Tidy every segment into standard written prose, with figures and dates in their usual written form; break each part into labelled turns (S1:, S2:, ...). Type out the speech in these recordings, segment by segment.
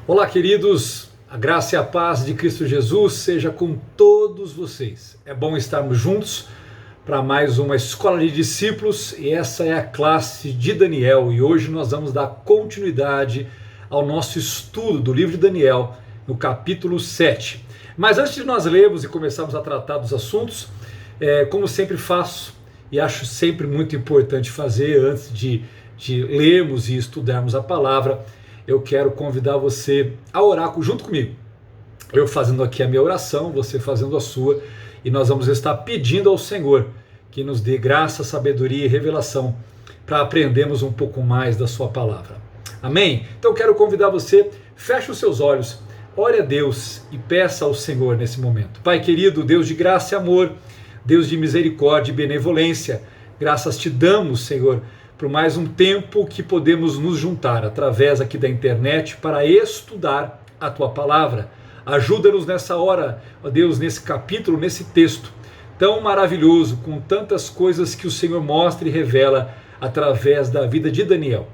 S1: Olá, queridos, a graça e a paz de Cristo Jesus seja com todos vocês. É bom estarmos juntos para mais uma escola de discípulos e essa é a classe de Daniel e hoje nós vamos dar continuidade ao nosso estudo do livro de Daniel no capítulo 7. Mas antes de nós lermos e começarmos a tratar dos assuntos, como sempre faço e acho sempre muito importante fazer antes de lermos e estudarmos a palavra, eu quero convidar você a orar junto comigo. Eu fazendo aqui a minha oração, você fazendo a sua, e nós vamos estar pedindo ao Senhor que nos dê graça, sabedoria e revelação para aprendermos um pouco mais da sua palavra. Amém? Então eu quero convidar você, feche os seus olhos, ore a Deus e peça ao Senhor nesse momento. Pai querido, Deus de graça e amor, Deus de misericórdia e benevolência, graças te damos, Senhor, por mais um tempo que podemos nos juntar através aqui da internet para estudar a Tua Palavra. Ajuda-nos nessa hora, ó Deus, nesse capítulo, nesse texto tão maravilhoso, com tantas coisas que o Senhor mostra e revela através da vida de Daniel.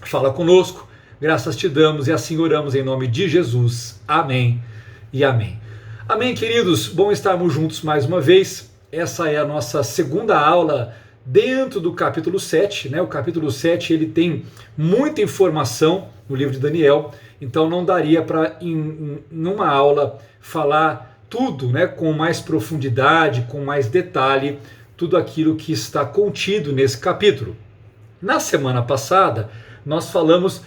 S1: Fala conosco, graças te damos e assim oramos em nome de Jesus. Amém e amém. Amém, queridos, bom estarmos juntos mais uma vez. Essa é a nossa segunda aula dentro do capítulo 7, né? O capítulo 7 ele tem muita informação no livro de Daniel, então não daria para em uma aula falar tudo, né, com mais profundidade, com mais detalhe, tudo aquilo que está contido nesse capítulo. Na semana passada, nós falamos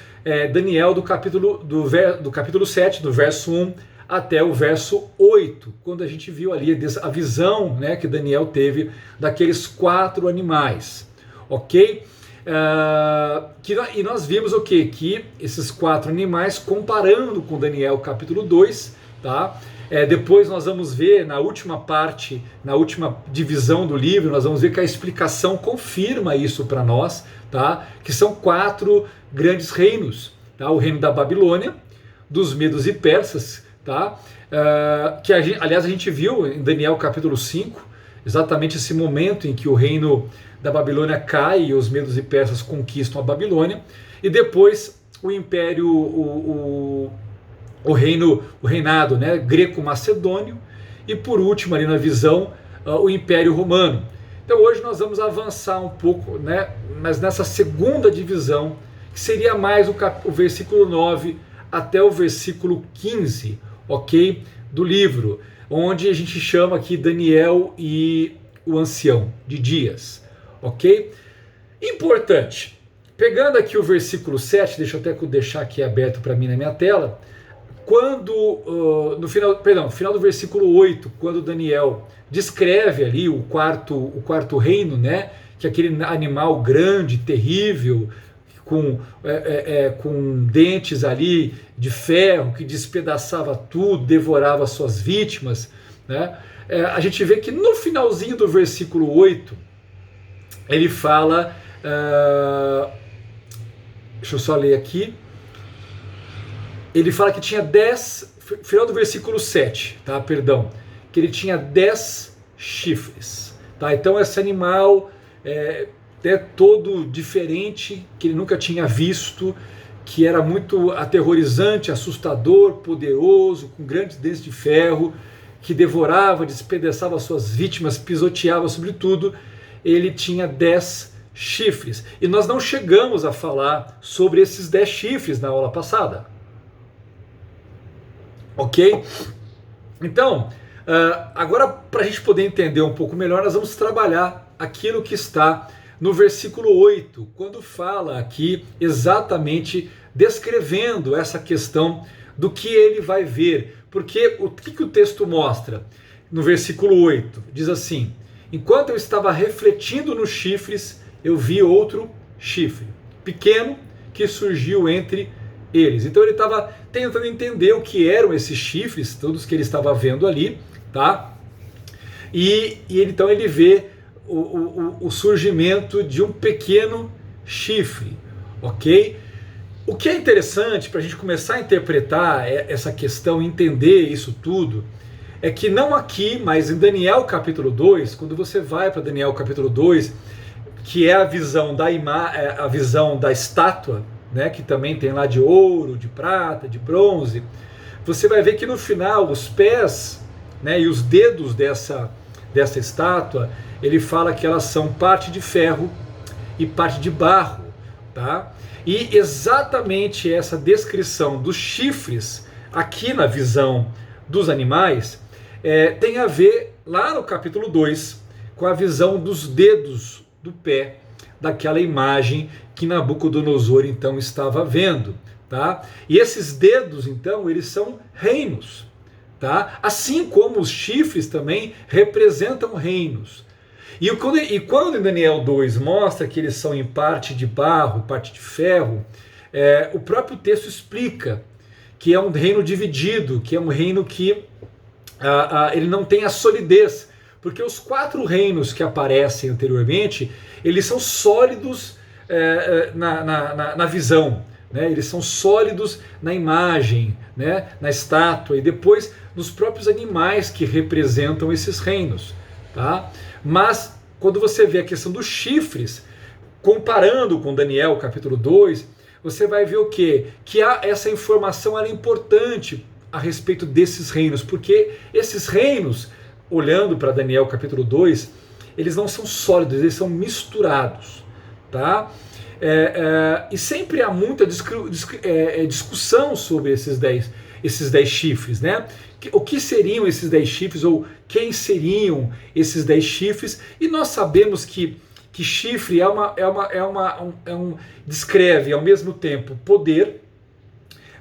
S1: Daniel do capítulo 7, do verso 1 até o verso 8, quando a gente viu ali a visão, né, que Daniel teve daqueles 4 animais, ok? E nós vimos o quê? Que esses 4 animais, comparando com Daniel capítulo 2, tá? Depois nós vamos ver na última parte, na última divisão do livro, nós vamos ver que a explicação confirma isso para nós, tá? Que são 4 grandes reinos, tá? O reino da Babilônia, dos Medos e Persas, tá? Aliás a gente viu em Daniel capítulo 5 exatamente esse momento em que o reino da Babilônia cai e os Medos e Persas conquistam a Babilônia, e depois o império, o reinado, né, greco-macedônio, e por último ali na visão o Império Romano. Então hoje nós vamos avançar um pouco, né, mas nessa segunda divisão, que seria mais o versículo 9 até o versículo 15, ok? Do livro, onde a gente chama aqui Daniel e o ancião de dias, ok? Importante, pegando aqui o versículo 7, deixa eu até deixar aqui aberto para mim na minha tela, quando, no final do versículo 8, quando Daniel descreve ali o quarto reino, né, que é aquele animal grande, terrível, com dentes ali de ferro, que despedaçava tudo, devorava suas vítimas, né? A gente vê que no finalzinho do versículo 8, ele fala, deixa eu só ler aqui, ele fala que tinha 10, final do versículo 7, tá? Perdão, que ele tinha 10 chifres, tá? Então esse animal todo diferente, que ele nunca tinha visto, que era muito aterrorizante, assustador, poderoso, com grandes dentes de ferro, que devorava, despedaçava suas vítimas, pisoteava sobre tudo. Ele tinha 10 chifres. E nós não chegamos a falar sobre esses 10 chifres na aula passada. Ok? Então, agora para a gente poder entender um pouco melhor, nós vamos trabalhar aquilo que está no versículo 8, quando fala aqui exatamente descrevendo essa questão do que ele vai ver. Porque o que o texto mostra? No versículo 8, diz assim: enquanto eu estava refletindo nos chifres, eu vi outro chifre, pequeno, que surgiu entre eles. Então ele estava tentando entender o que eram esses chifres, todos que ele estava vendo ali, tá? Então ele vê o surgimento de um pequeno chifre, ok? O que é interessante para a gente começar a interpretar essa questão, entender isso tudo, é que não aqui, mas em Daniel capítulo 2, quando você vai para Daniel capítulo 2, que é a visão da estátua, né, que também tem lá de ouro, de prata, de bronze, você vai ver que no final os pés, né, e os dedos dessa estátua, ele fala que elas são parte de ferro e parte de barro, tá? E exatamente essa descrição dos chifres aqui na visão dos animais tem a ver lá no capítulo 2 com a visão dos dedos do pé daquela imagem que Nabucodonosor então estava vendo, tá? E esses dedos então eles são reinos, tá? Assim como os chifres também representam reinos. E quando em Daniel 2 mostra que eles são em parte de barro, parte de ferro, o próprio texto explica que é um reino dividido, que é um reino que ele não tem a solidez, porque os 4 reinos que aparecem anteriormente, eles são sólidos na visão, né? Eles são sólidos na imagem, né? Na estátua e depois nos próprios animais que representam esses reinos, tá? Mas quando você vê a questão dos chifres, comparando com Daniel capítulo 2, você vai ver o quê? Que essa informação é importante a respeito desses reinos, porque esses reinos, olhando para Daniel capítulo 2, eles não são sólidos, eles são misturados, tá? E sempre há muita discussão sobre esses 10 chifres, né? O que seriam esses 10 chifres, ou quem seriam esses 10 chifres? E nós sabemos que chifre descreve ao mesmo tempo poder,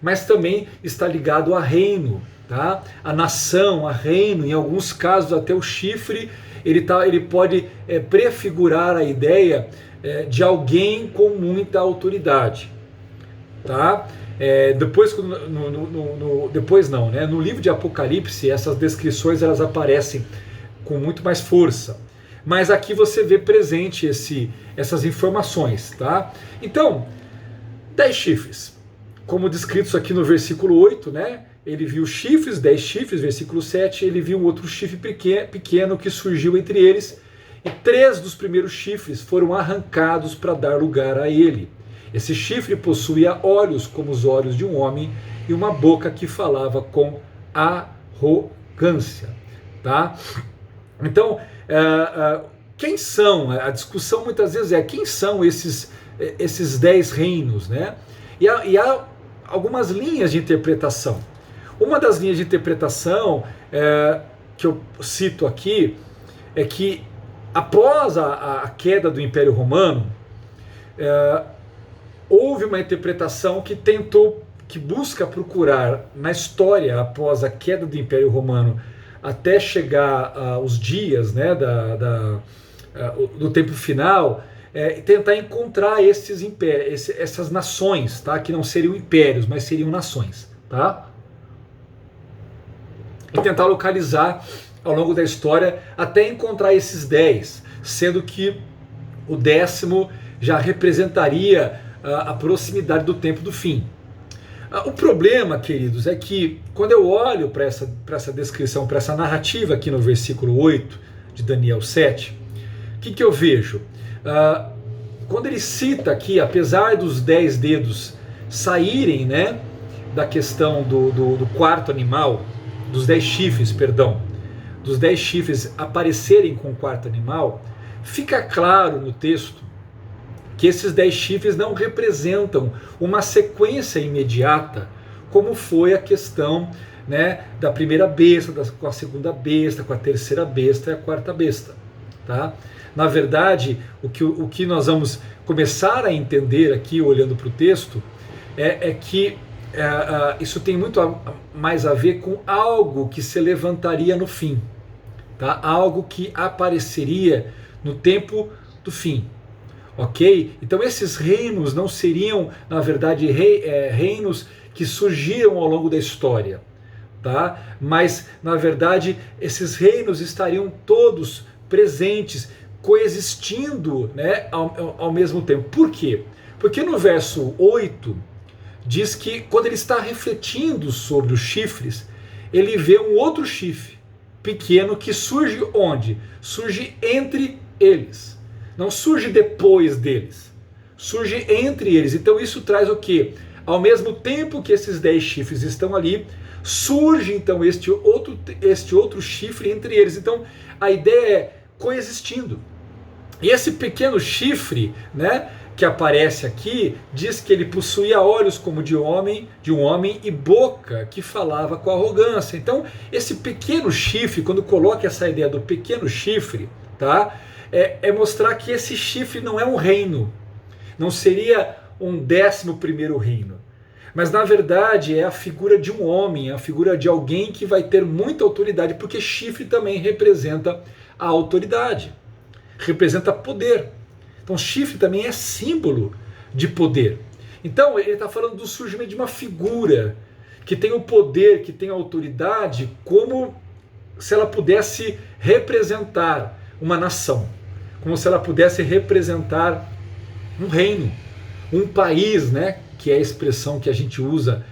S1: mas também está ligado a reino, tá? A nação, a reino, em alguns casos até o chifre ele pode prefigurar a ideia de alguém com muita autoridade, tá? No livro de Apocalipse essas descrições elas aparecem com muito mais força, mas aqui você vê presente essas informações, tá? Então, 10 chifres, como descritos aqui no versículo 8, né? Ele viu chifres, 10 chifres, versículo 7, ele viu outro chifre pequeno que surgiu entre eles, e 3 dos primeiros chifres foram arrancados para dar lugar a ele. Esse chifre possuía olhos como os olhos de um homem e uma boca que falava com arrogância, tá? Então, quem são? A discussão muitas vezes quem são esses 10 reinos, né? E há algumas linhas de interpretação. Uma das linhas de interpretação que eu cito aqui é que após a queda do Império Romano, houve uma interpretação que busca procurar na história após a queda do Império Romano até chegar aos dias, né, do tempo final, tentar encontrar esses impérios, essas nações, tá, que não seriam impérios, mas seriam nações, tá? E tentar localizar ao longo da história até encontrar esses 10, sendo que o 10º já representaria a proximidade do tempo do fim. O problema, queridos, é que quando eu olho para essa descrição, para essa narrativa aqui no versículo 8 de Daniel 7, o que eu vejo? Quando ele cita aqui, apesar dos 10 dedos saírem, né, da questão do quarto animal, dos 10 chifres, perdão, dos 10 chifres aparecerem com o quarto animal, fica claro no texto que esses 10 chifres não representam uma sequência imediata, como foi a questão, né, da primeira besta, com a segunda besta, com a terceira besta e a quarta besta, tá? Na verdade, o que nós vamos começar a entender aqui, olhando para o texto, é que isso tem muito mais a ver com algo que se levantaria no fim, tá? Algo que apareceria no tempo do fim, ok? Então esses reinos não seriam, na verdade, reinos que surgiram ao longo da história, tá? Mas, na verdade, esses reinos estariam todos presentes, coexistindo, né, ao mesmo tempo. Por quê? Porque no verso 8 diz que quando ele está refletindo sobre os chifres, ele vê um outro chifre pequeno que surge onde? Surge entre eles. Não surge depois deles. surge entre eles. Então isso traz o quê? Ao mesmo tempo que esses 10 chifres estão ali, surge então este outro chifre entre eles. Então a ideia é coexistindo. E esse pequeno chifre, né, que aparece aqui, diz que ele possuía olhos como de um homem e boca que falava com arrogância. Então esse pequeno chifre, quando coloca essa ideia do pequeno chifre, tá, é mostrar que esse chifre não é um reino, não seria um 11º reino, mas na verdade é a figura de um homem, é a figura de alguém que vai ter muita autoridade, porque chifre também representa a autoridade, representa poder. Então chifre também é símbolo de poder. Então ele está falando do surgimento de uma figura que tem o poder, que tem a autoridade, como se ela pudesse representar uma nação, como se ela pudesse representar um reino, um país, né, que é a expressão que a gente usa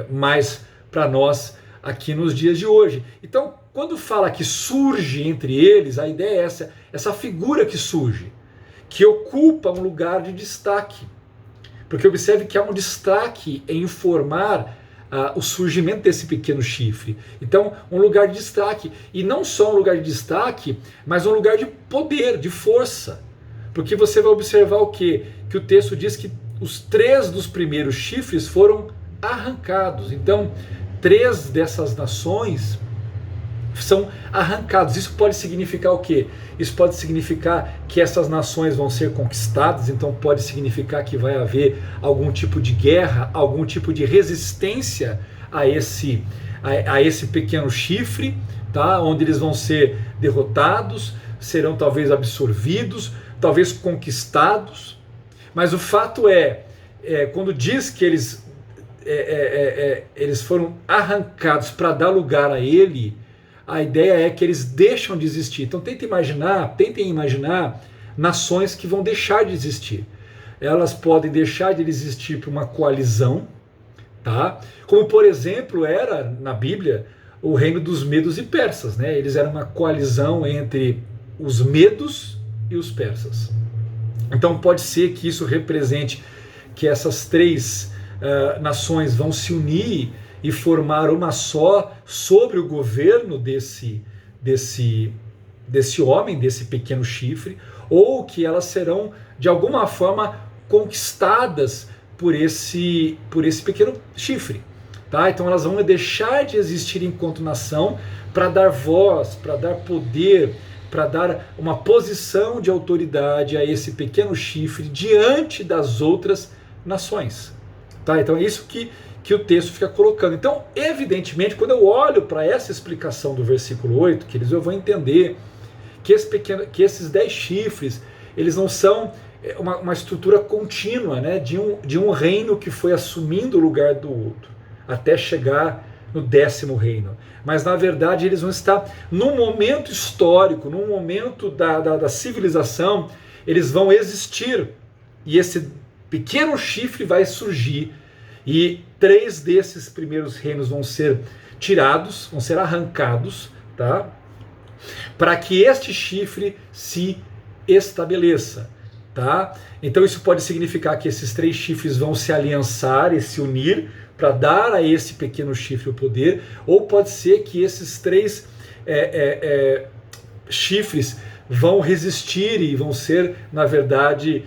S1: mais para nós aqui nos dias de hoje. Então, quando fala que surge entre eles, a ideia é essa figura que surge, que ocupa um lugar de destaque. Porque observe que há um destaque em informar o surgimento desse pequeno chifre. Então, um lugar de destaque. E não só um lugar de destaque, mas um lugar de poder, de força. Porque você vai observar o quê? Que o texto diz que os 3 dos primeiros chifres foram arrancados. Então, 3 dessas nações são arrancados. Isso pode significar o quê? Isso pode significar que essas nações vão ser conquistadas, então pode significar que vai haver algum tipo de guerra, algum tipo de resistência a esse pequeno chifre, tá? Onde eles vão ser derrotados, serão talvez absorvidos, talvez conquistados. Mas o fato quando diz que eles foram arrancados para dar lugar a ele, a ideia é que eles deixam de existir. Então tentem imaginar nações que vão deixar de existir. Elas podem deixar de existir por uma coalizão, tá? Como por exemplo era na Bíblia o reino dos medos e persas, né? Eles eram uma coalizão entre os medos e os persas. Então pode ser que isso represente que essas 3 nações vão se unir e formar uma só sobre o governo desse homem, desse pequeno chifre, ou que elas serão de alguma forma conquistadas por esse pequeno chifre, tá? Então elas vão deixar de existir enquanto nação para dar voz, para dar poder, para dar uma posição de autoridade a esse pequeno chifre diante das outras nações, tá? Então é isso que o texto fica colocando. Então, evidentemente, quando eu olho para essa explicação do versículo 8, queridos, eu vou entender que esses 10 chifres, eles não são uma estrutura contínua, né, de um reino que foi assumindo o lugar do outro, até chegar no 10º reino. Mas, na verdade, eles vão estar num momento histórico, num momento da civilização, eles vão existir, e esse pequeno chifre vai surgir, e 3 desses primeiros reinos vão ser tirados, vão ser arrancados, tá? Para que este chifre se estabeleça, tá? Então isso pode significar que esses 3 chifres vão se aliançar e se unir para dar a esse pequeno chifre o poder, ou pode ser que esses 3 chifres vão resistir e vão ser, na verdade,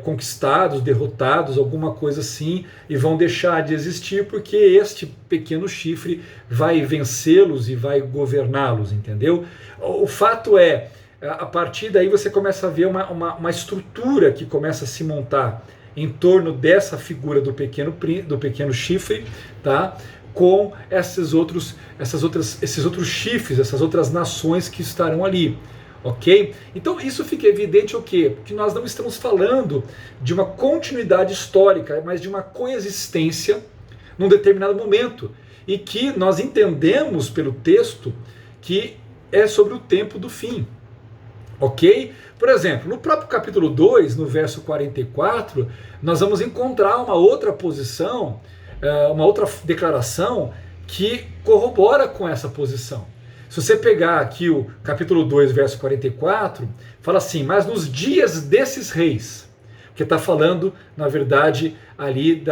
S1: conquistados, derrotados, alguma coisa assim, e vão deixar de existir porque este pequeno chifre vai vencê-los e vai governá-los, entendeu? O fato é, a partir daí você começa a ver uma estrutura que começa a se montar em torno dessa figura do pequeno chifre, tá? Com esses outros chifres, essas outras nações que estarão ali. Ok? Então isso fica evidente o quê? Que nós não estamos falando de uma continuidade histórica, mas de uma coexistência num determinado momento. E que nós entendemos pelo texto que é sobre o tempo do fim. Ok? Por exemplo, no próprio capítulo 2, no verso 44, nós vamos encontrar uma outra posição, uma outra declaração que corrobora com essa posição. Se você pegar aqui o capítulo 2, verso 44, fala assim: mas nos dias desses reis, que está falando, na verdade, ali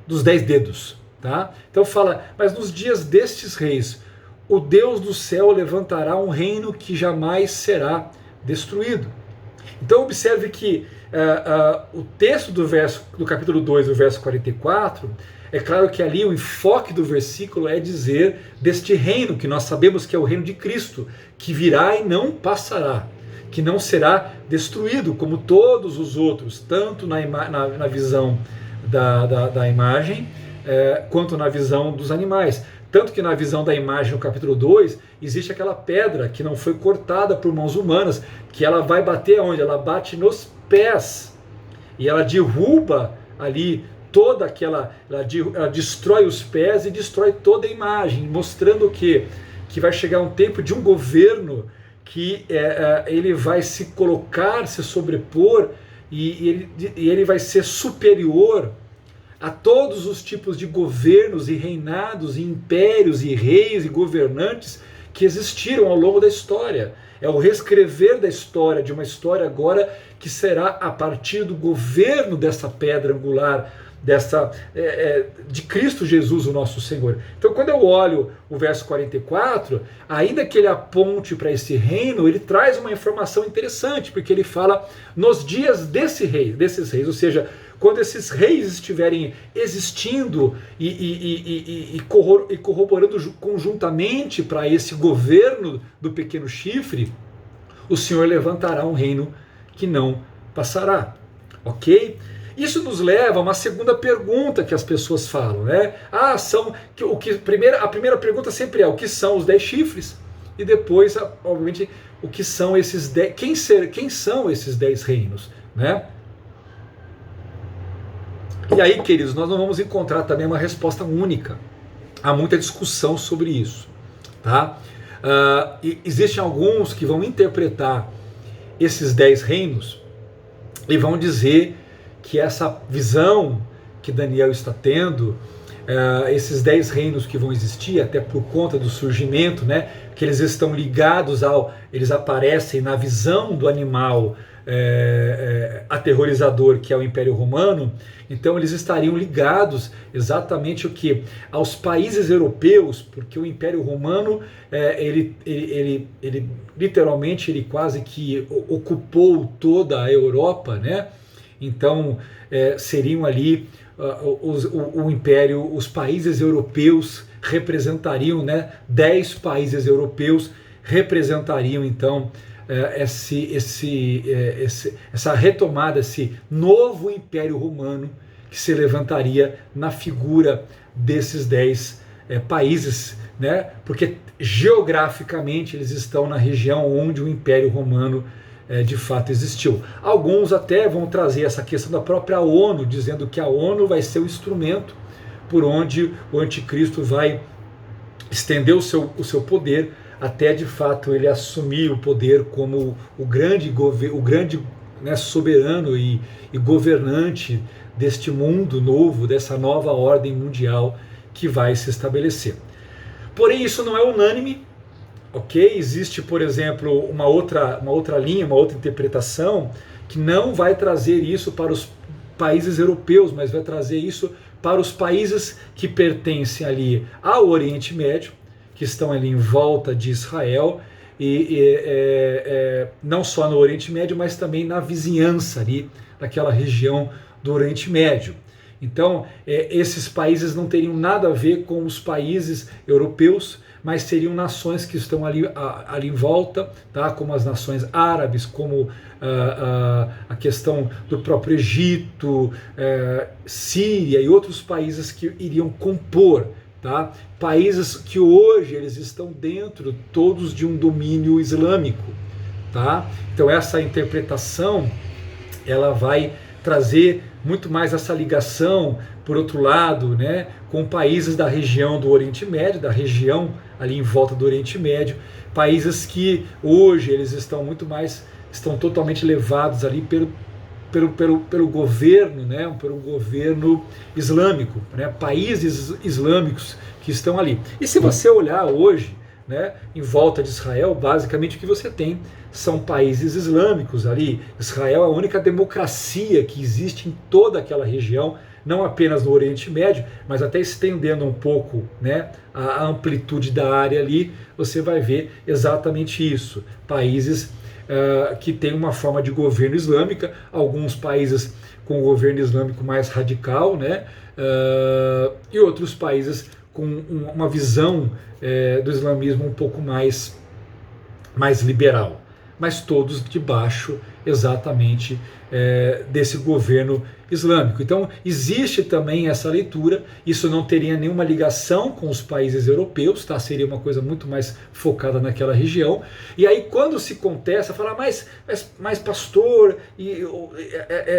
S1: dos 10 dedos. Tá? Então fala, mas nos dias destes reis, o Deus do céu levantará um reino que jamais será destruído. Então observe que o texto do capítulo 2, do verso 44, é claro que ali o enfoque do versículo é dizer deste reino, que nós sabemos que é o reino de Cristo, que virá e não passará, que não será destruído, como todos os outros, tanto na visão da imagem, quanto na visão dos animais. Tanto que na visão da imagem, no capítulo 2, existe aquela pedra que não foi cortada por mãos humanas, que ela vai bater onde? Ela bate nos pés. E ela derruba ali toda aquela... Ela destrói os pés e destrói toda a imagem, mostrando que vai chegar um tempo de um governo que ele vai se colocar, se sobrepor, e ele vai ser superior a todos os tipos de governos e reinados e impérios e reis e governantes que existiram ao longo da história. É o reescrever da história, de uma história agora que será a partir do governo dessa pedra angular, de Cristo Jesus, o nosso Senhor. Então, quando eu olho o verso 44, ainda que ele aponte para esse reino, ele traz uma informação interessante, porque ele fala nos dias desses reis, ou seja, quando esses reis estiverem existindo e corroborando conjuntamente para esse governo do pequeno chifre, o Senhor levantará um reino que não passará. Ok? Isso nos leva a uma segunda pergunta que as pessoas falam, né? A primeira pergunta sempre é: o que são os 10 chifres? E depois, obviamente, o que são esses 10? Quem são esses 10 reinos, né? E aí, queridos, nós não vamos encontrar também uma resposta única. Há muita discussão sobre isso, tá? Existem alguns que vão interpretar esses 10 reinos e vão dizer que essa visão que Daniel está tendo, esses 10 reinos que vão existir, até por conta do surgimento, né, que eles estão ligados eles aparecem na visão do animal aterrorizador que é o Império Romano. Então eles estariam ligados exatamente o que? Aos países europeus, porque o Império Romano, ele literalmente, ele quase que ocupou toda a Europa, né? Então seriam ali o Império, os países europeus representariam, né? 10 países europeus representariam então essa retomada, esse novo Império Romano que se levantaria na figura desses 10 países, né? Porque geograficamente eles estão na região onde o Império Romano de fato existiu. Alguns até vão trazer essa questão da própria ONU, dizendo que a ONU vai ser o instrumento por onde o anticristo vai estender o seu poder, até de fato ele assumir o poder como o grande né, soberano e governante deste mundo novo, dessa nova ordem mundial que vai se estabelecer. Porém, isso não é unânime, ok? Existe, por exemplo, uma outra linha, uma outra interpretação que não vai trazer isso para os países europeus, mas vai trazer isso para os países que pertencem ali ao Oriente Médio, que estão ali em volta de Israel, não só no Oriente Médio, mas também na vizinhança ali, naquela região do Oriente Médio. Então, esses países não teriam nada a ver com os países europeus, mas seriam nações que estão ali em volta, tá? Como as nações árabes, como a questão do próprio Egito, Síria e outros países que iriam compor, tá? Países que hoje eles estão dentro todos de um domínio islâmico, tá? Então essa interpretação ela vai trazer muito mais essa ligação, por outro lado, né, com países da região do Oriente Médio, da região ali em volta do Oriente Médio, países que hoje eles estão totalmente levados ali pelo governo, né, pelo governo islâmico, né, países islâmicos que estão ali. E se você olhar hoje né, em volta de Israel, basicamente o que você tem são países islâmicos ali. Israel é a única democracia que existe em toda aquela região, não apenas no Oriente Médio, mas até estendendo um pouco, né, a amplitude da área ali, você vai ver exatamente isso. Países que têm uma forma de governo islâmica, alguns países com o governo islâmico mais radical, né, e outros países com uma visão do islamismo um pouco mais liberal, mas todos debaixo exatamente desse governo islâmico. Então existe também essa leitura, isso não teria nenhuma ligação com os países europeus, tá? Seria uma coisa muito mais focada naquela região. E aí quando se contesta, fala, mas pastor,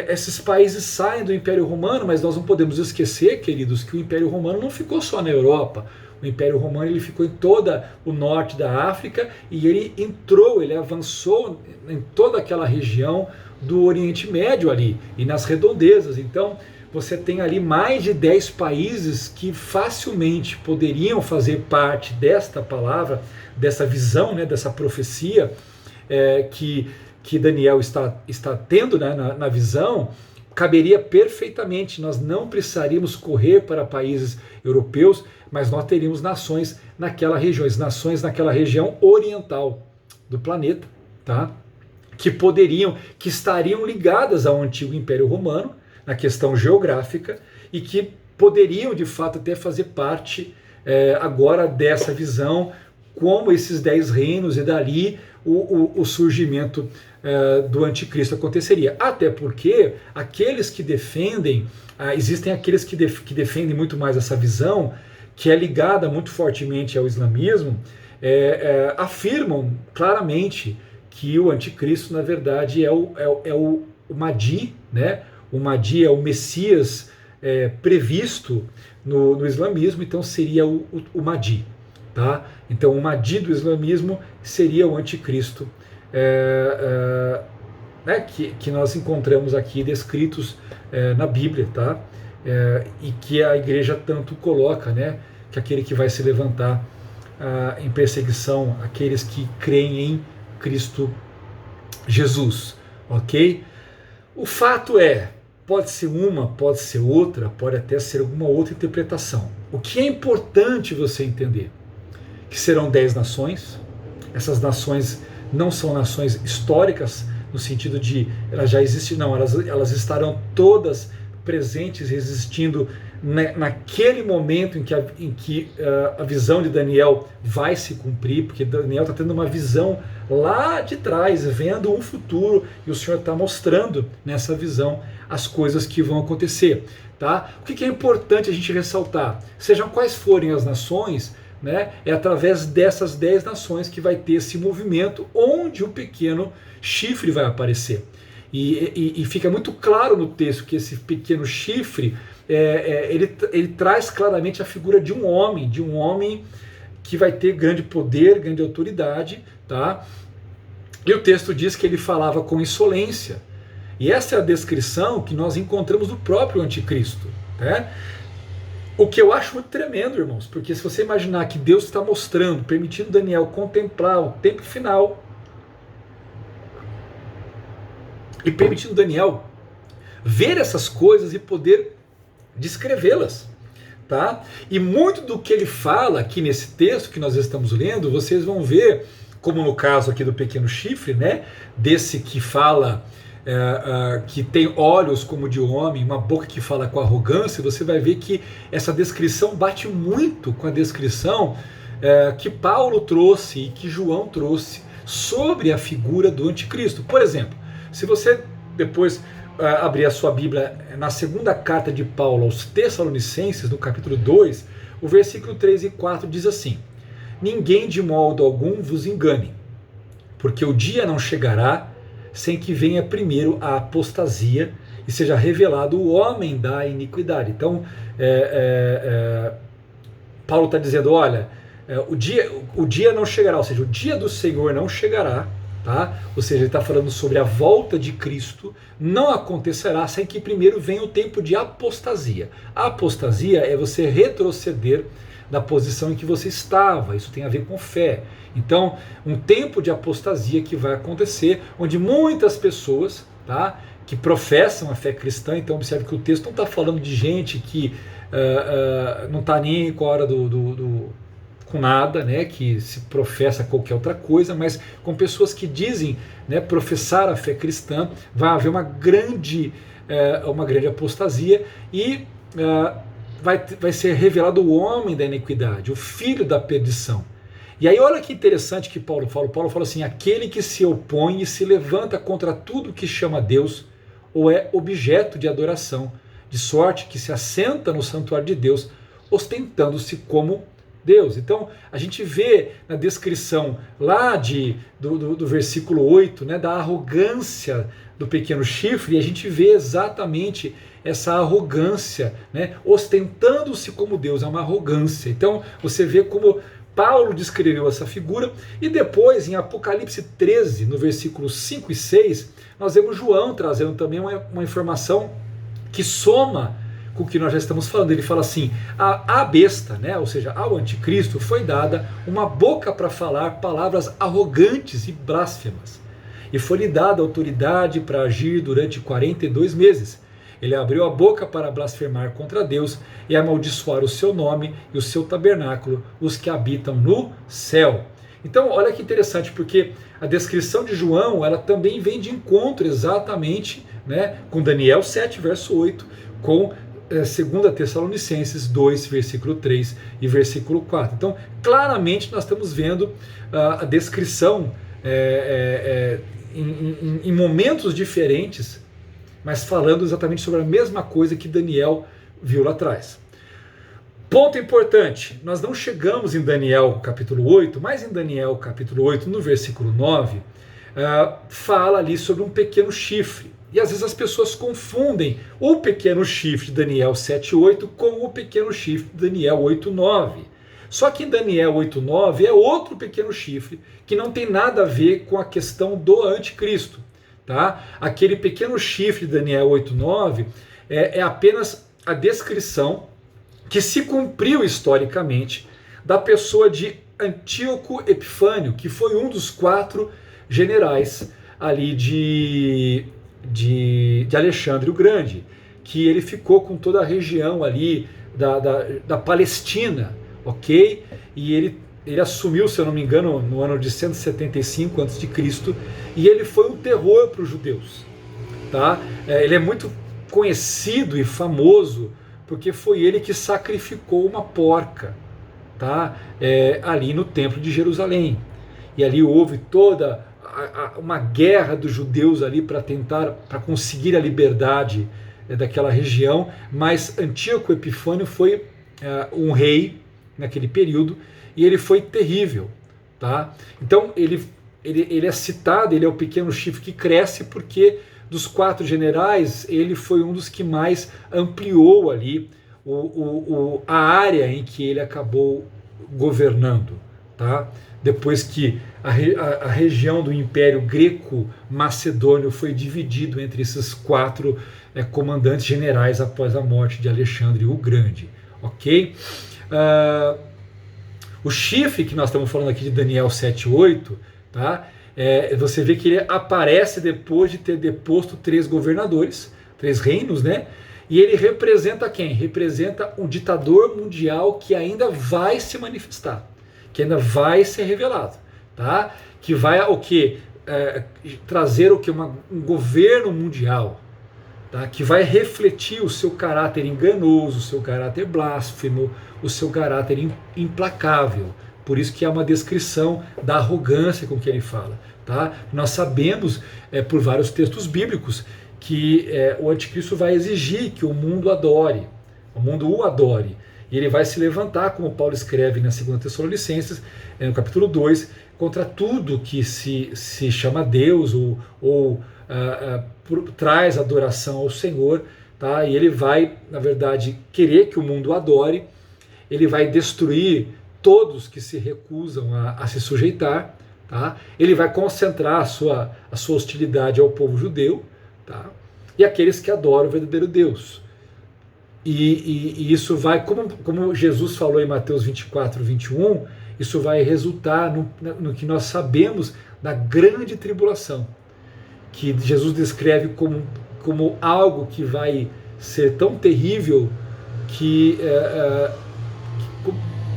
S1: esses países saem do Império Romano, mas nós não podemos esquecer, queridos, que o Império Romano não ficou só na Europa. O Império Romano ele ficou em todo o norte da África e ele avançou em toda aquela região do Oriente Médio ali e nas redondezas. Então você tem ali mais de 10 países que facilmente poderiam fazer parte desta palavra, dessa visão, né, dessa profecia que Daniel está tendo, né, na visão. Caberia perfeitamente, nós não precisaríamos correr para países europeus, mas nós teríamos nações naquela região oriental do planeta, tá? Que estariam ligadas ao antigo Império Romano, na questão geográfica, e que poderiam de fato até fazer parte agora dessa visão, como esses 10 reinos, e dali o surgimento do anticristo aconteceria. Até porque aqueles que defendem, existem aqueles que defendem muito mais essa visão, que é ligada muito fortemente ao islamismo, afirmam claramente que o anticristo, na verdade, é o Mahdi, né? O Mahdi é o Messias previsto no islamismo, então seria o Mahdi. Tá? Então o Mahdi do islamismo seria o anticristo, né, que nós encontramos aqui descritos na Bíblia, tá? E que a igreja tanto coloca, né, que aquele que vai se levantar em perseguição àqueles que creem em Cristo Jesus, ok? O fato pode ser uma, pode ser outra, pode até ser alguma outra interpretação. O que é importante você entender? Que serão 10 nações. Essas nações não são nações históricas, no sentido de elas já existem, não, elas estarão todas presentes, existindo naquele momento em que a visão de Daniel vai se cumprir, porque Daniel está tendo uma visão lá de trás, vendo um futuro, e o Senhor está mostrando nessa visão as coisas que vão acontecer. Tá? O que é importante a gente ressaltar? Sejam quais forem as nações, né, é através dessas 10 nações que vai ter esse movimento onde o pequeno chifre vai aparecer. E fica muito claro no texto que esse pequeno chifre, ele traz claramente a figura de um homem que vai ter grande poder, grande autoridade, tá? E o texto diz que ele falava com insolência. E essa é a descrição que nós encontramos do próprio anticristo, né? O que eu acho muito tremendo, irmãos, porque se você imaginar que Deus está mostrando, permitindo Daniel contemplar o tempo final, e permitindo Daniel ver essas coisas e poder descrevê-las, tá? E muito do que ele fala aqui nesse texto que nós estamos lendo, vocês vão ver, como no caso aqui do pequeno chifre, né? Desse que fala, que tem olhos como de homem, uma boca que fala com arrogância, você vai ver que essa descrição bate muito com a descrição que Paulo trouxe e que João trouxe sobre a figura do anticristo. Por exemplo, se você depois abrir a sua Bíblia na segunda carta de Paulo aos Tessalonicenses, no capítulo 2, o versículo 3 e 4 diz assim: ninguém de modo algum vos engane, porque o dia não chegará sem que venha primeiro a apostasia e seja revelado o homem da iniquidade. Então, Paulo está dizendo, olha, o dia não chegará, ou seja, o dia do Senhor não chegará, tá? Ou seja, ele está falando sobre a volta de Cristo, não acontecerá sem que primeiro venha o tempo de apostasia. A apostasia é você retroceder da posição em que você estava, isso tem a ver com fé. Então, um tempo de apostasia que vai acontecer, onde muitas pessoas, tá, que professam a fé cristã, então observe que o texto não está falando de gente que não está nem com a hora com nada, né, que se professa qualquer outra coisa, mas com pessoas que dizem, né, professar a fé cristã, vai haver uma grande apostasia e vai ser revelado o homem da iniquidade, o filho da perdição. E aí olha que interessante que Paulo fala assim, aquele que se opõe e se levanta contra tudo que chama Deus ou é objeto de adoração, de sorte que se assenta no santuário de Deus, ostentando-se como Deus. Então a gente vê na descrição lá do versículo 8, né, da arrogância do pequeno chifre, e a gente vê exatamente essa arrogância, né, ostentando-se como Deus, é uma arrogância. Então você vê como Paulo descreveu essa figura, e depois em Apocalipse 13, no versículo 5 e 6, nós vemos João trazendo também uma informação que soma com o que nós já estamos falando. Ele fala assim, a besta, né, ou seja, ao anticristo foi dada uma boca para falar palavras arrogantes e blasfemas, e foi-lhe dada autoridade para agir durante 42 meses. Ele abriu a boca para blasfemar contra Deus e amaldiçoar o seu nome e o seu tabernáculo, os que habitam no céu. Então, olha que interessante, porque a descrição de João, ela também vem de encontro exatamente, né, com Daniel 7, verso 8, com 2 Tessalonicenses 2, versículo 3 e versículo 4. Então, claramente nós estamos vendo a descrição em momentos diferentes, mas falando exatamente sobre a mesma coisa que Daniel viu lá atrás. Ponto importante, nós não chegamos em Daniel capítulo 8, mas em Daniel capítulo 8, no versículo 9, fala ali sobre um pequeno chifre. E às vezes as pessoas confundem o pequeno chifre de Daniel 7,8 com o pequeno chifre de Daniel 8,9. Só que em Daniel 8,9 é outro pequeno chifre que não tem nada a ver com a questão do anticristo. Tá? Aquele pequeno chifre de Daniel 8,9 é apenas a descrição que se cumpriu historicamente da pessoa de Antíoco Epifânio, que foi um dos 4 generais ali de Alexandre o Grande, que ele ficou com toda a região ali da Palestina, ok? E ele assumiu, se eu não me engano, no ano de 175 a.C., e ele foi um terror para os judeus. Tá? Ele é muito conhecido e famoso porque foi ele que sacrificou uma porca, tá? Ali no templo de Jerusalém. E ali houve toda uma guerra dos judeus ali para conseguir a liberdade daquela região, mas Antíoco Epifânio foi um rei naquele período, e ele foi terrível, tá? Então ele é citado, ele é o pequeno chifre que cresce, porque dos 4 generais ele foi um dos que mais ampliou ali a área em que ele acabou governando, tá? Depois que a região do Império Greco-Macedônio foi dividido entre esses 4 comandantes generais após a morte de Alexandre o Grande, ok? O chifre que nós estamos falando aqui de Daniel 7,8, tá? Você vê que ele aparece depois de ter deposto 3 governadores, 3 reinos, né? E ele representa quem? Representa um ditador mundial que ainda vai se manifestar, que ainda vai ser revelado, tá? Que vai o quê? Trazer o quê? Um governo mundial, tá? Que vai refletir o seu caráter enganoso, o seu caráter blasfemo, o seu caráter implacável. Por isso que é uma descrição da arrogância com que ele fala. Tá? Nós sabemos por vários textos bíblicos que o anticristo vai exigir que o mundo adore, o mundo o adore. E ele vai se levantar, como Paulo escreve na 2 Tessalonicenses, no capítulo 2, contra tudo que se chama Deus ou traz adoração ao Senhor. Tá? E ele vai, na verdade, querer que o mundo adore, ele vai destruir todos que se recusam a se sujeitar, tá? Ele vai concentrar a sua hostilidade ao povo judeu, tá? E aqueles que adoram o verdadeiro Deus. E isso vai, como Jesus falou em Mateus 24, 21, isso vai resultar no que nós sabemos da grande tribulação, que Jesus descreve como algo que vai ser tão terrível que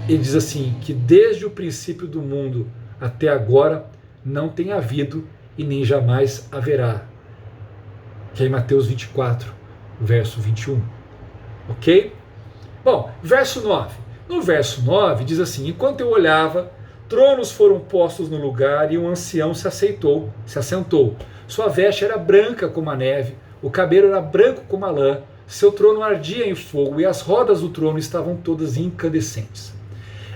S1: ele diz assim, que desde o princípio do mundo até agora não tem havido e nem jamais haverá, que é em Mateus 24, verso 21. Ok? Bom, verso 9. No verso 9 diz assim: enquanto eu olhava, tronos foram postos no lugar e um ancião se assentou. Sua veste era branca como a neve, o cabelo era branco como a lã, seu trono ardia em fogo e as rodas do trono estavam todas incandescentes.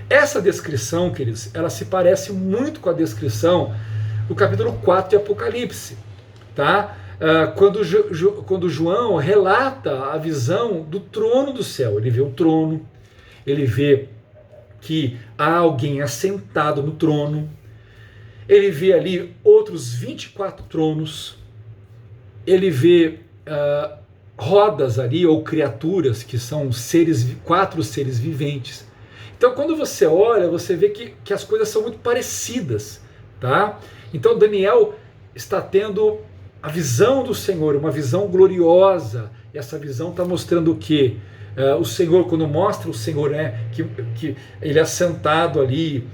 S1: Essa descrição, queridos, ela se parece muito com a descrição do capítulo 4 de Apocalipse, tá? Quando João relata a visão do trono do céu, ele vê o trono, ele vê que há alguém assentado no trono, ele vê ali outros 24 tronos, ele vê rodas ali, ou criaturas, que são quatro seres viventes. Então quando você olha, você vê que as coisas são muito parecidas, tá? Então Daniel está tendo a visão do Senhor, uma visão gloriosa, e essa visão está mostrando o quê? O Senhor, quando mostra o Senhor, né, que ele é assentado ali,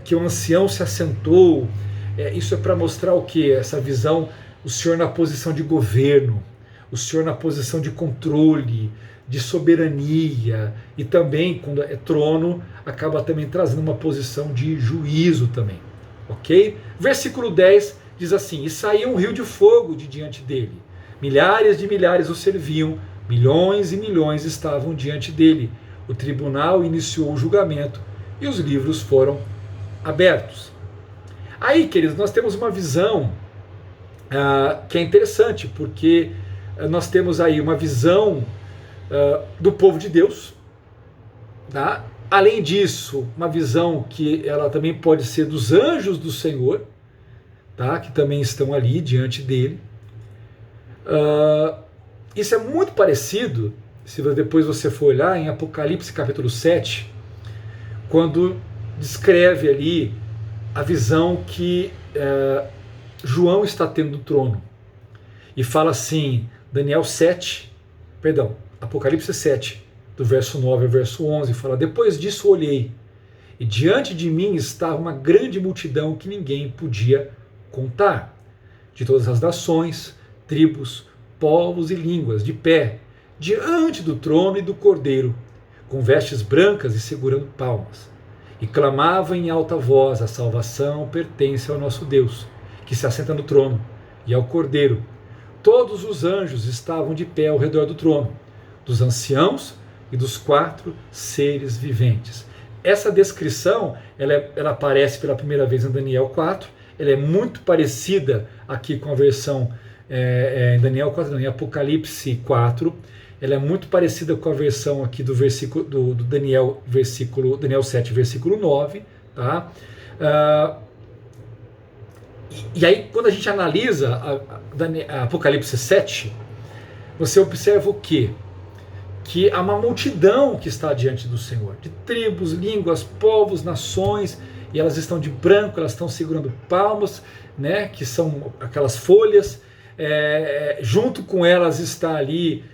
S1: que o ancião se assentou, isso é para mostrar o quê? Essa visão, o Senhor na posição de governo, o Senhor na posição de controle, de soberania, e também, quando é trono, acaba também trazendo uma posição de juízo também, ok? Versículo 10 diz assim: e saiu um rio de fogo de diante dele, milhares de milhares o serviam, milhões e milhões estavam diante dele. O tribunal iniciou o julgamento e os livros foram abertos. Aí, queridos, nós temos uma visão que é interessante, porque nós temos aí uma visão do povo de Deus, tá? Além disso, uma visão que ela também pode ser dos anjos do Senhor, tá? Que também estão ali diante dele. Isso é muito parecido, se depois você for olhar em Apocalipse capítulo 7, quando descreve ali a visão que João está tendo do trono. E fala assim, Apocalipse 7, do verso 9 ao verso 11, fala: depois disso olhei, e diante de mim estava uma grande multidão que ninguém podia contar, de todas as nações, tribos, povos e línguas, de pé, diante do trono e do Cordeiro, com vestes brancas e segurando palmas. E clamavam em alta voz: a salvação pertence ao nosso Deus, que se assenta no trono, e ao Cordeiro. Todos os anjos estavam de pé ao redor do trono, dos anciãos e dos 4 seres viventes. Essa descrição, ela aparece pela primeira vez em Daniel 4, ela é muito parecida aqui com a versão em Daniel 4, não, em Apocalipse 4, ela é muito parecida com a versão aqui do versículo do Daniel 7, versículo 9, tá? E aí, quando a gente analisa a Apocalipse 7, você observa o quê? Que há uma multidão que está diante do Senhor, de tribos, línguas, povos, nações, e elas estão de branco, elas estão segurando palmas, né, que são aquelas folhas, junto com elas está ali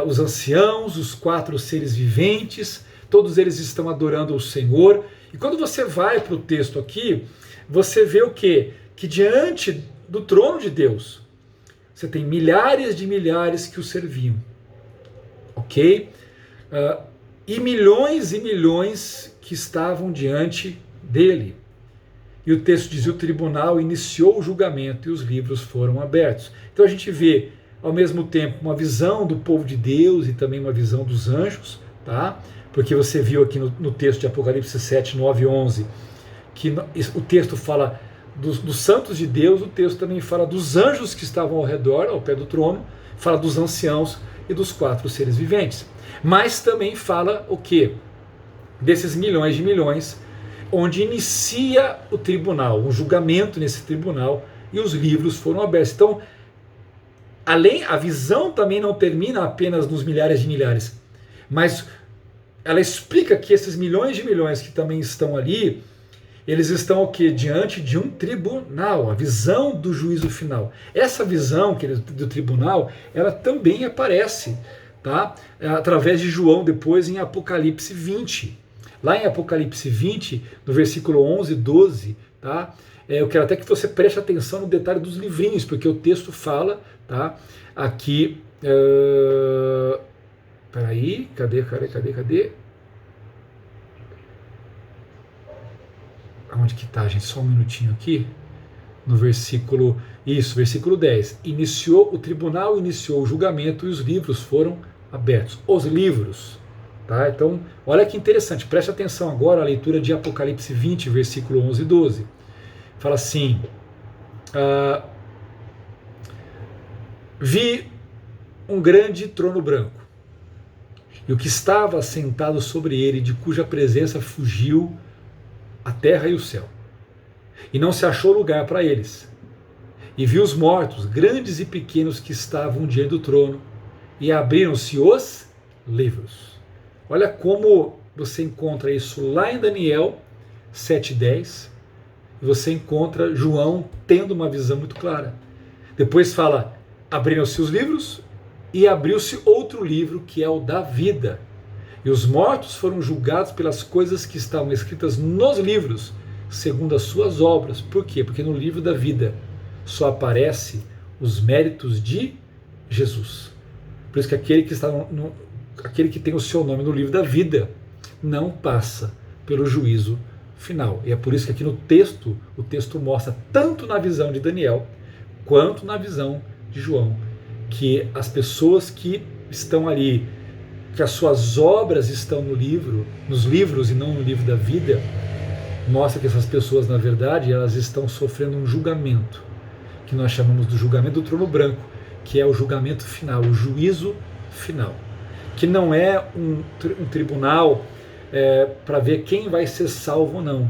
S1: os anciãos, os 4 seres viventes, todos eles estão adorando o Senhor. E quando você vai para o texto aqui, você vê o quê? Que diante do trono de Deus, você tem milhares de milhares que o serviam, ok? E milhões que estavam diante dele. E o texto diz: o tribunal iniciou o julgamento e os livros foram abertos. Então a gente vê, ao mesmo tempo, uma visão do povo de Deus e também uma visão dos anjos, tá? Porque você viu aqui no texto de Apocalipse 7, 9 e 11, que o texto fala dos santos de Deus, o texto também fala dos anjos que estavam ao redor, ao pé do trono, fala dos anciãos e dos 4 seres viventes. Mas também fala o quê? Desses milhões de milhões onde inicia o tribunal, um julgamento nesse tribunal, e os livros foram abertos. Então, a visão também não termina apenas nos milhares de milhares, mas ela explica que esses milhões de milhões que também estão ali, eles estão o quê? Diante de um tribunal, a visão do juízo final. Essa visão do tribunal, ela também aparece, tá? Através de João depois em Apocalipse 20. Lá em Apocalipse 20, no versículo 11 e 12, tá? Eu quero até que você preste atenção no detalhe dos livrinhos, porque o texto fala, tá? Aqui, peraí, cadê? Onde que tá, gente? Só um minutinho aqui. No versículo 10. O tribunal iniciou o julgamento e os livros foram abertos. Os livros, tá? Então, olha que interessante. Preste atenção agora à leitura de Apocalipse 20, versículo 11 e 12. Fala assim: vi um grande trono branco, e o que estava assentado sobre ele, de cuja presença fugiu a terra e o céu, e não se achou lugar para eles. E vi os mortos, grandes e pequenos, que estavam diante do trono, e abriram-se os livros. Olha como você encontra isso lá em Daniel 7:10, e você encontra João tendo uma visão muito clara. Depois fala, abriram-se os livros, e abriu-se outro livro, que é o da vida. E os mortos foram julgados pelas coisas que estavam escritas nos livros, segundo as suas obras. Por quê? Porque no livro da vida só aparece os méritos de Jesus. Por isso que aquele que tem o seu nome no livro da vida não passa pelo juízo final. E é por isso que aqui no texto, o texto mostra, tanto na visão de Daniel, quanto na visão de João, que as pessoas que estão ali, que as suas obras estão nos livros e não no livro da vida, mostra que essas pessoas, na verdade, elas estão sofrendo um julgamento, que nós chamamos do julgamento do trono branco, que é o julgamento final, o juízo final, que não é um tribunal para ver quem vai ser salvo ou não.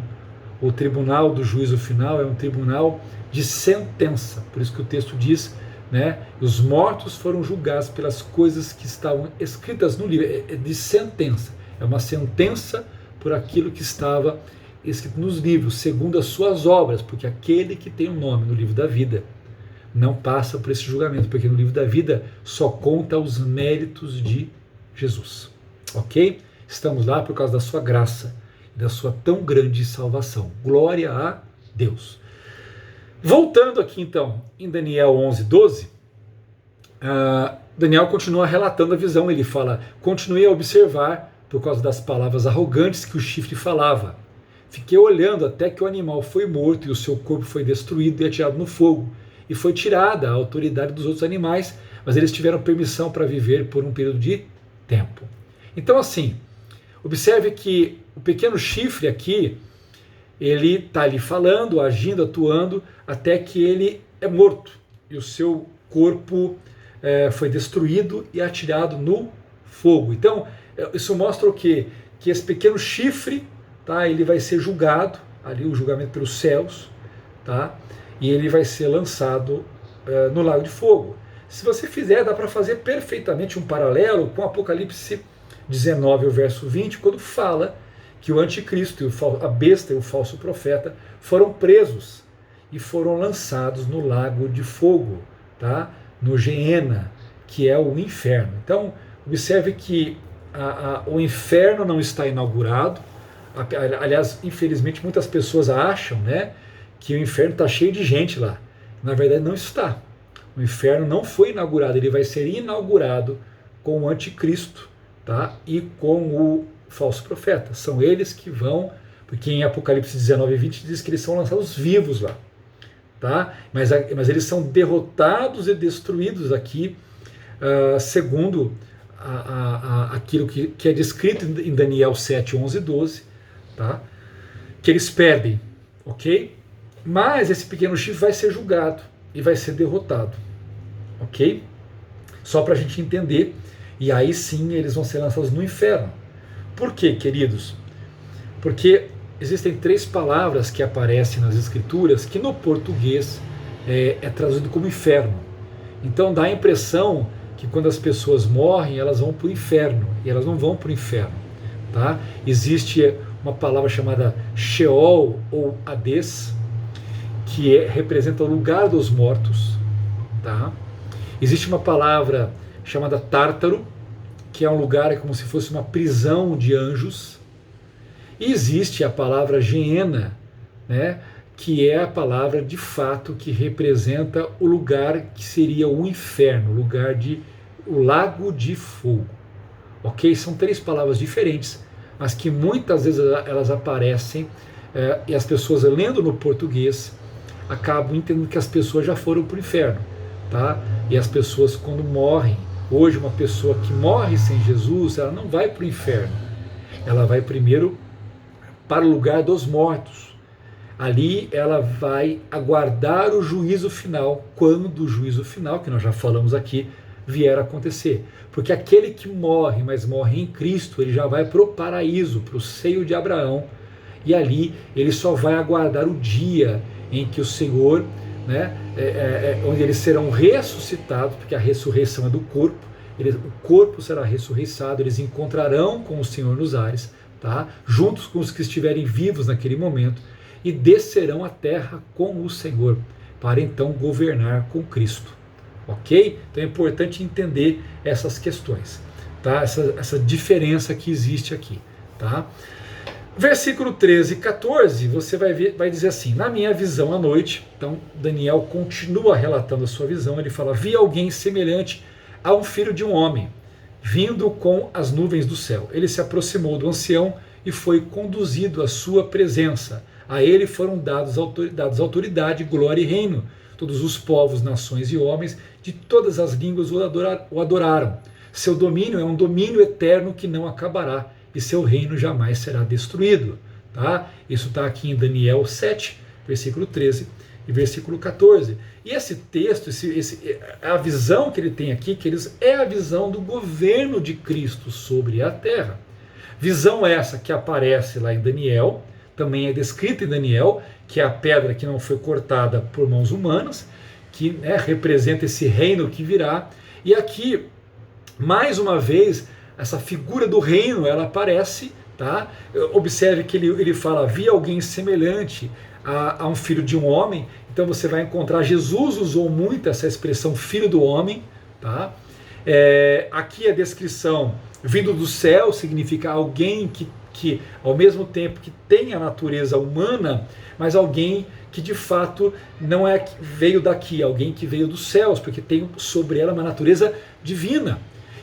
S1: O tribunal do juízo final é um tribunal de sentença, por isso que o texto diz, né, os mortos foram julgados pelas coisas que estavam escritas no livro, é de sentença, é uma sentença por aquilo que estava escrito nos livros, segundo as suas obras, porque aquele que tem o nome no livro da vida não passa por esse julgamento, porque no livro da vida só conta os méritos de Jesus, ok? Estamos lá por causa da sua graça e da sua tão grande salvação. Glória a Deus. Voltando aqui então, em Daniel 11:12, Daniel continua relatando a visão. Ele fala, continuei a observar por causa das palavras arrogantes que o chifre falava. Fiquei olhando até que o animal foi morto e o seu corpo foi destruído e atirado no fogo. E foi tirada a autoridade dos outros animais, mas eles tiveram permissão para viver por um período de tempo. Então assim, observe que o pequeno chifre aqui, ele está ali falando, agindo, atuando, até que ele é morto e o seu corpo foi destruído e atirado no fogo. Então, isso mostra o quê? Que esse pequeno chifre, tá, ele vai ser julgado, ali o julgamento pelos céus, tá, e ele vai ser lançado no lago de fogo. Se você fizer, dá para fazer perfeitamente um paralelo com Apocalipse 19, o verso 20, quando fala que o anticristo, a besta e o falso profeta foram presos e foram lançados no lago de fogo, tá? No Geena, que é o inferno. Então, observe que o inferno não está inaugurado. Aliás, infelizmente, muitas pessoas acham, né, que o inferno está cheio de gente lá. Na verdade, não está. O inferno não foi inaugurado, ele vai ser inaugurado com o anticristo, tá? E com o falso profeta. São eles que vão, porque em Apocalipse 19 e 20 diz que eles são lançados vivos lá, tá? Mas eles são derrotados e destruídos aqui, segundo aquilo que é descrito em Daniel 7, 11 e 12, tá? Que eles perdem, ok? Mas esse pequeno chifre vai ser julgado e vai ser derrotado, ok? Só para a gente entender, e aí sim eles vão ser lançados no inferno. Por quê, queridos? Porque existem 3 palavras que aparecem nas Escrituras que no português é traduzido como inferno. Então dá a impressão que quando as pessoas morrem, elas vão para o inferno, e elas não vão para o inferno. Tá? Existe uma palavra chamada Sheol ou Hades, que representa o lugar dos mortos. Tá? Existe uma palavra chamada Tártaro, que é um lugar como se fosse uma prisão de anjos. E existe a palavra Geena, né, que é a palavra de fato que representa o lugar que seria o inferno, o lago de fogo. Ok? São 3 palavras diferentes, mas que muitas vezes elas aparecem e as pessoas lendo no português acabam entendendo que as pessoas já foram para o inferno. Tá? E as pessoas quando morrem, hoje uma pessoa que morre sem Jesus, ela não vai para o inferno, ela vai primeiro para o lugar dos mortos. Ali ela vai aguardar o juízo final, quando o juízo final, que nós já falamos aqui, vier a acontecer. Porque aquele que morre, mas morre em Cristo, ele já vai para o paraíso, para o seio de Abraão, e ali ele só vai aguardar o dia em que o Senhor, né, onde eles serão ressuscitados, porque a ressurreição é do corpo, o corpo será ressurreiçado, eles encontrarão com o Senhor nos ares, tá? Juntos com os que estiverem vivos naquele momento, e descerão à terra com o Senhor, para então governar com Cristo. Ok? Então é importante entender essas questões, tá? Essa diferença que existe aqui. Tá? Versículo 13 e 14, você vai dizer assim: na minha visão à noite. Então Daniel continua relatando a sua visão. Ele fala: vi alguém semelhante a um filho de um homem, vindo com as nuvens do céu. Ele se aproximou do ancião e foi conduzido à sua presença. A ele foram dados autoridade, glória e reino. Todos os povos, nações e homens de todas as línguas o adoraram. Seu domínio é um domínio eterno que não acabará, e seu reino jamais será destruído. Tá? Isso está aqui em Daniel 7, versículo 13 e versículo 14. E esse texto, a visão que ele tem aqui, é a visão do governo de Cristo sobre a terra. Visão essa que aparece lá em Daniel, também é descrita em Daniel, que é a pedra que não foi cortada por mãos humanas, que representa esse reino que virá. E aqui, mais uma vez, essa figura do reino, ela aparece. Tá? Observe que ele fala: havia alguém semelhante a um filho de um homem. Então você vai encontrar, Jesus usou muito essa expressão filho do homem. Tá? Aqui a descrição vindo do céu significa alguém que ao mesmo tempo que tem a natureza humana, mas alguém que de fato não é que veio daqui, alguém que veio dos céus, porque tem sobre ela uma natureza divina.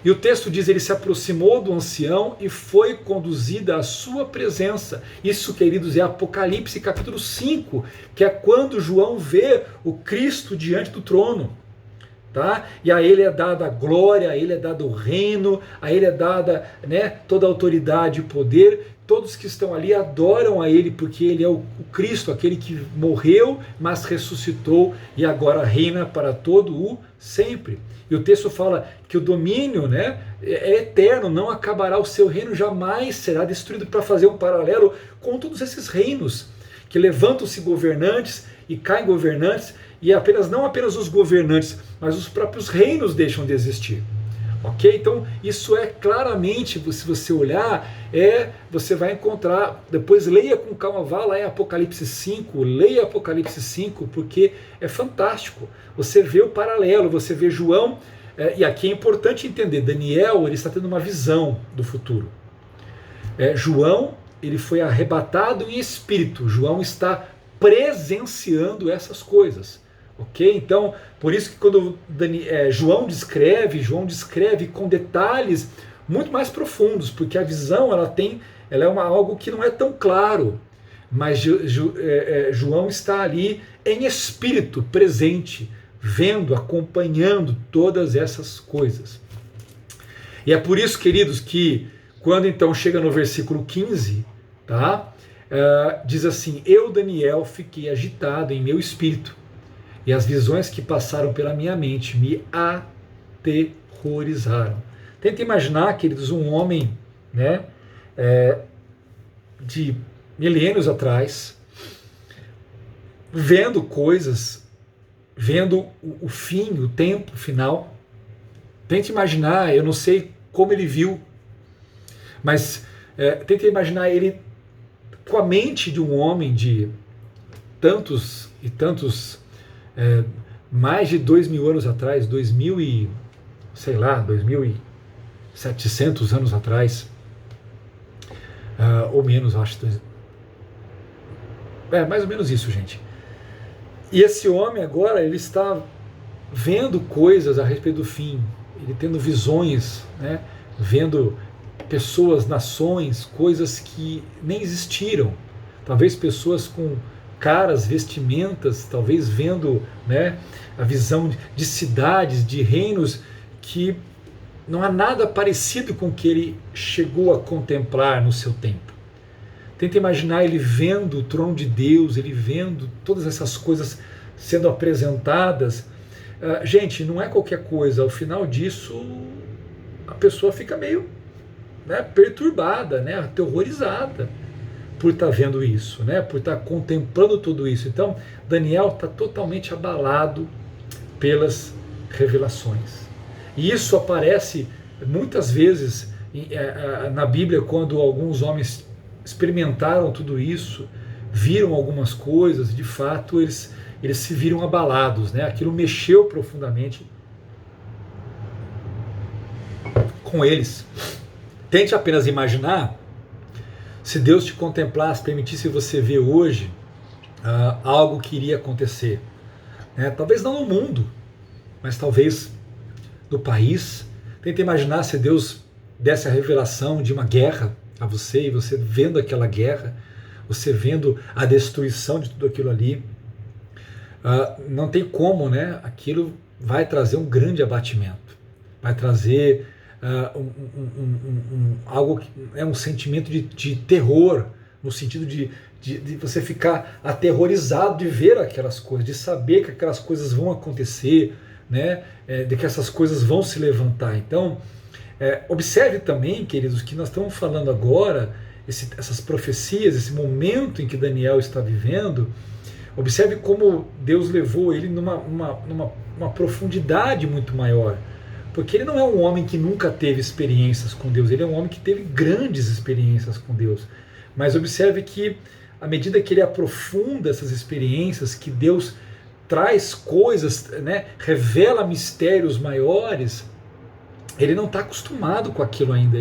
S1: E o texto diz: ele se aproximou do ancião e foi conduzido à sua presença. Isso, queridos, é Apocalipse capítulo 5, que é quando João vê o Cristo diante do trono. Tá? E a ele é dada a glória, a ele é dado o reino, a ele é dada, toda a autoridade e poder. Todos que estão ali adoram a ele, porque ele é o Cristo, aquele que morreu, mas ressuscitou e agora reina para todo o sempre. E o texto fala que o domínio é eterno, não acabará, o seu reino jamais será destruído, para fazer um paralelo com todos esses reinos, que levantam-se governantes e caem governantes, e não apenas os governantes, mas os próprios reinos deixam de existir. Ok? Então isso é claramente, se você olhar, você vai encontrar, depois leia com calma, vá lá em Apocalipse 5, leia Apocalipse 5, porque é fantástico. Você vê o paralelo, você vê João, e aqui é importante entender, Daniel ele está tendo uma visão do futuro. João ele foi arrebatado em espírito, João está presenciando essas coisas. Ok? Então, por isso que quando João descreve com detalhes muito mais profundos, porque a visão ela é algo que não é tão claro, mas João está ali em espírito presente, vendo, acompanhando todas essas coisas. E é por isso, queridos, que quando então chega no versículo 15, tá? Diz assim: eu, Daniel, fiquei agitado em meu espírito, e as visões que passaram pela minha mente me aterrorizaram. Tenta imaginar, queridos, um homem de milênios atrás, vendo coisas, vendo o fim, o tempo final. Tente imaginar, eu não sei como ele viu, mas tente imaginar ele com a mente de um homem de tantos e tantos, mais de 2.000 anos atrás, 2.700 anos atrás, ou menos, acho. Mais ou menos isso, gente. E esse homem agora, ele está vendo coisas a respeito do fim, ele tendo visões, né? Vendo pessoas, nações, coisas que nem existiram. Talvez pessoas com caras, vestimentas, talvez vendo, né, a visão de cidades, de reinos que não há nada parecido com o que ele chegou a contemplar no seu tempo. Tenta imaginar ele vendo o trono de Deus, ele vendo todas essas coisas sendo apresentadas. Gente, não é qualquer coisa. Ao final disso, a pessoa fica meio, né, perturbada, né, aterrorizada por estar vendo isso, né, por estar contemplando tudo isso. Então, Daniel está totalmente abalado pelas revelações. E isso aparece muitas vezes na Bíblia, quando alguns homens experimentaram tudo isso, viram algumas coisas, de fato eles se viram abalados, né? Aquilo mexeu profundamente com eles. Tente apenas imaginar se Deus te contemplasse, permitisse você ver hoje algo que iria acontecer, né? Talvez não no mundo, mas talvez no país. Tente imaginar se Deus desse a revelação de uma guerra a você, e você vendo aquela guerra, você vendo a destruição de tudo aquilo ali. Não tem como, né? Aquilo vai trazer um grande abatimento, vai trazer algo que é um sentimento de terror, no sentido de você ficar aterrorizado de ver aquelas coisas, de saber que aquelas coisas vão acontecer, né? De que essas coisas vão se levantar. Então, observe também, queridos, que nós estamos falando agora, essas profecias, esse momento em que Daniel está vivendo. Observe como Deus levou ele numa profundidade muito maior. Porque ele não é um homem que nunca teve experiências com Deus, ele é um homem que teve grandes experiências com Deus. Mas observe que, à medida que ele aprofunda essas experiências, que Deus traz coisas, né, revela mistérios maiores, ele não está acostumado com aquilo ainda,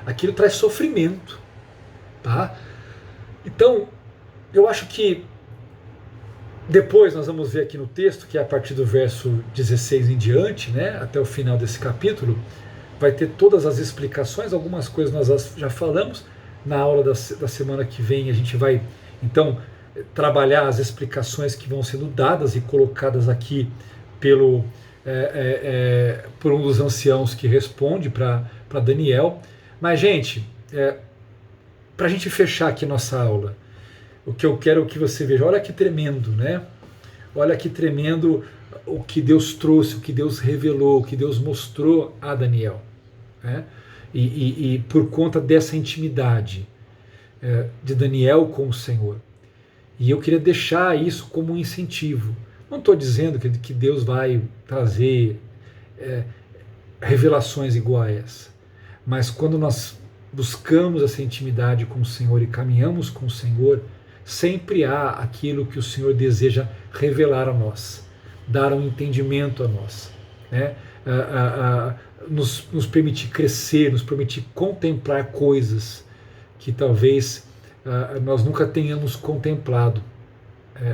S1: aquilo traz sofrimento. Tá? Então, eu acho que depois nós vamos ver aqui no texto, que é a partir do verso 16 em diante, né, até o final desse capítulo, vai ter todas as explicações. Algumas coisas nós já falamos. Na aula da semana que vem a gente vai, então, trabalhar as explicações que vão sendo dadas e colocadas aqui por um dos anciãos que responde para Daniel. Mas, gente, para a gente fechar aqui nossa aula, o que eu quero que você veja, olha que tremendo, né? Olha que tremendo o que Deus trouxe, o que Deus revelou, o que Deus mostrou a Daniel, né? E por conta dessa intimidade de Daniel com o Senhor. E eu queria deixar isso como um incentivo. Não estou dizendo que Deus vai trazer revelações iguais, mas quando nós buscamos essa intimidade com o Senhor e caminhamos com o Senhor, sempre há aquilo que o Senhor deseja revelar a nós, dar um entendimento a nós, né? Nos permitir crescer, nos permitir contemplar coisas que talvez nós nunca tenhamos contemplado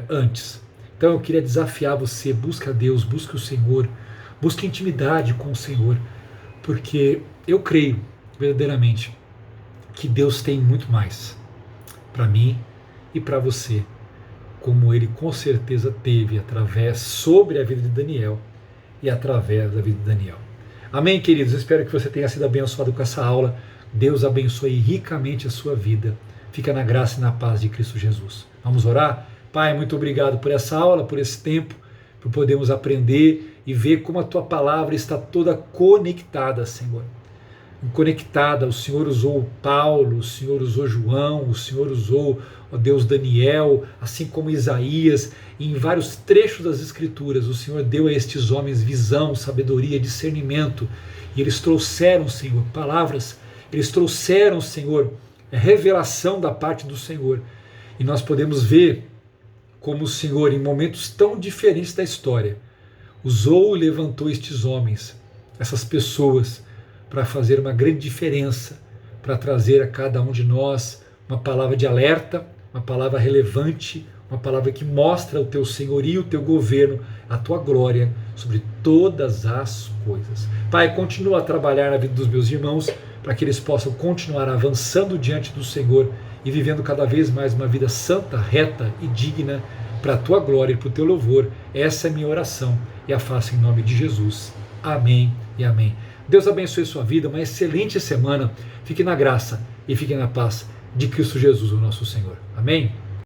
S1: antes. Então eu queria desafiar você, busque a Deus, busque o Senhor, busque intimidade com o Senhor, porque eu creio verdadeiramente que Deus tem muito mais para mim e para você, como Ele com certeza teve sobre a vida de Daniel e através da vida de Daniel. Amém, queridos? Espero que você tenha sido abençoado com essa aula. Deus abençoe ricamente a sua vida. Fica na graça e na paz de Cristo Jesus. Vamos orar? Pai, muito obrigado por essa aula, por esse tempo, por podermos aprender e ver como a Tua palavra está toda conectada, Senhor. conectada. O Senhor usou Paulo, o Senhor usou João, o Senhor usou, ó Deus, Daniel, assim como Isaías, e em vários trechos das Escrituras o Senhor deu a estes homens visão, sabedoria, discernimento, e eles trouxeram, Senhor, palavras, eles trouxeram, Senhor, revelação da parte do Senhor, e nós podemos ver como o Senhor, em momentos tão diferentes da história, usou e levantou estes homens, essas pessoas, para fazer uma grande diferença, para trazer a cada um de nós uma palavra de alerta, uma palavra relevante, uma palavra que mostra o teu senhorio, o teu governo, a tua glória sobre todas as coisas. Pai, continua a trabalhar na vida dos meus irmãos, para que eles possam continuar avançando diante do Senhor e vivendo cada vez mais uma vida santa, reta e digna para a tua glória e para o teu louvor. Essa é a minha oração e a faço em nome de Jesus. Amém e amém. Deus abençoe sua vida, uma excelente semana. Fique na graça e fique na paz de Cristo Jesus, o nosso Senhor. Amém?